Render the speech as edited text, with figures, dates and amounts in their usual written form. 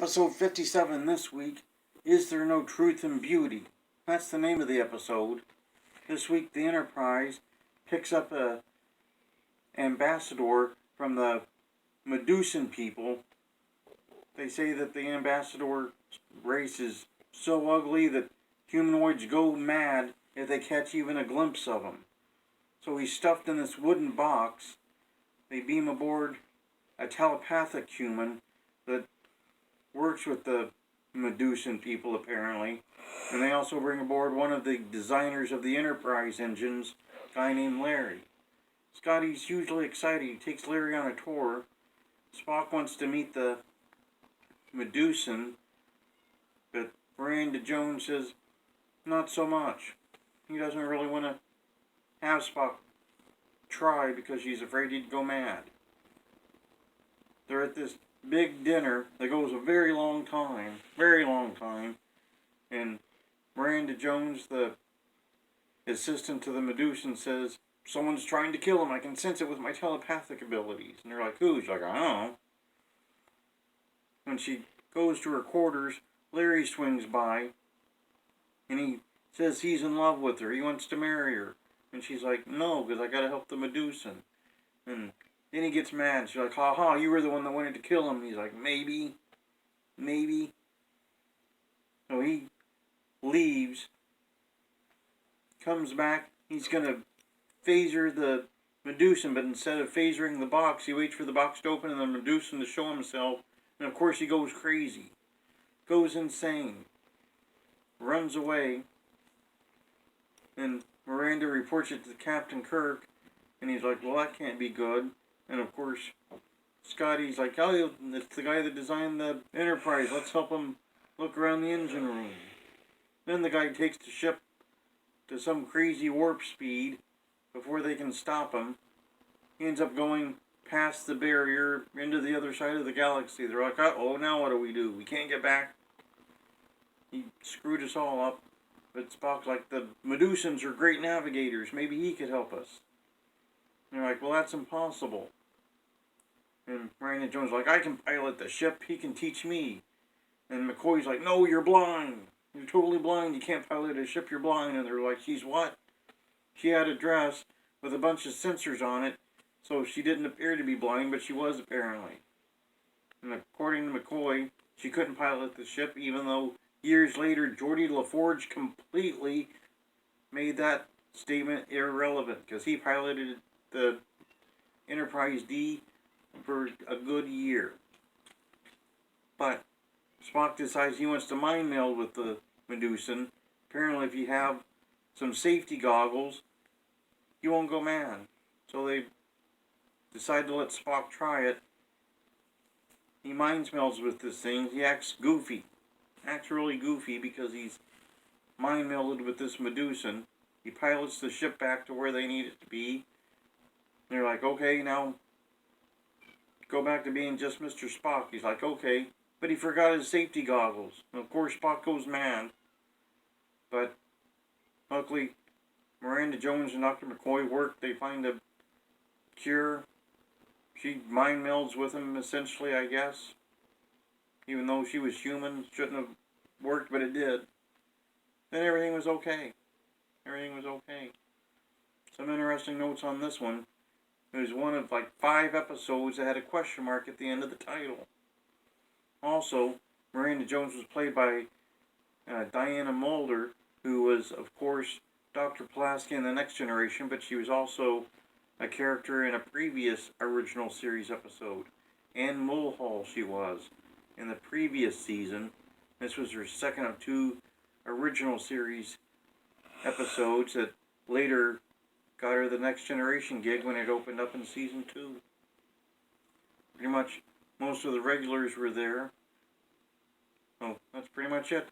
Episode 57 this week, Is There No Truth in Beauty? That's the name of the episode. This week the Enterprise picks up a ambassador from the Medusan people. They say that the ambassador race is so ugly that humanoids go mad if they catch even a glimpse of him. So he's stuffed in this wooden box. They beam aboard a telepathic human that works with the Medusan people, apparently. And they also bring aboard one of the designers of the Enterprise engines, a guy named Larry. Scotty's hugely excited. He takes Larry on a tour. Spock wants to meet the Medusan, but Miranda Jones says not so much. He doesn't really want to have Spock try because she's afraid he'd go mad. They're at this big dinner that goes a very long time, and Miranda Jones, the assistant to the Medusan, says, "Someone's trying to kill him. I can sense it with my telepathic abilities." And they're like, "Who?" She's like, "I don't know." When she goes to her quarters, Larry swings by, and he says he's in love with her. He wants to marry her. And she's like, "No, because I gotta help the Medusan." And then he gets mad. She's like, "Ha ha, you were the one that wanted to kill him." And he's like, maybe. So he leaves, comes back. He's going to phaser the Medusan, but instead of phasering the box, he waits for the box to open and the Medusan to show himself. And of course he goes crazy. Goes insane. Runs away. And Miranda reports it to Captain Kirk. And he's like, "Well, that can't be good." And of course, Scotty's like, "Oh, it's the guy that designed the Enterprise. Let's help him look around the engine room." Then the guy takes the ship to some crazy warp speed before they can stop him. He ends up going past the barrier into the other side of the galaxy. They're like, "Uh-oh, now what do? We can't get back." He screwed us all up. But Spock's like, "The Medusans are great navigators. Maybe he could help us." And they're like, "Well, that's impossible." And Miranda Jones is like, "I can pilot the ship. He can teach me." And McCoy's like, "No, you're blind. You're totally blind. You can't pilot a ship. You're blind." And they're like, "She's what?" She had a dress with a bunch of sensors on it, so she didn't appear to be blind, but she was apparently. And according to McCoy, she couldn't pilot the ship, even though years later, Geordi LaForge completely made that statement irrelevant, because he piloted the Enterprise D for a good year. But Spock decides he wants to mind meld with the Medusan. Apparently, if you have some safety goggles, you won't go mad. So they decide to let Spock try it. He mind melds with this thing. He acts goofy. Acts really goofy because he's mind melded with this Medusan. He pilots the ship back to where they need it to be. They're like, "Okay, now go back to being just Mr. Spock." He's like, "Okay." But he forgot his safety goggles. And of course, Spock goes mad. But luckily, Miranda Jones and Dr. McCoy work. They find a cure. She mind melds with him, essentially, I guess. Even though she was human, shouldn't have worked, but it did. Then everything was okay. Some interesting notes on this one. It was one of like 5 episodes that had a question mark at the end of the title. Also, Miranda Jones was played by Diana Muldar, who was, of course, Dr. Pulaski in The Next Generation, but she was also a character in a previous original series episode. Anne Mulhall she was in the previous season. This was her second of 2 original series episodes that later got her the Next Generation gig when it opened up in season 2. Pretty much most of the regulars were there. So that's pretty much it.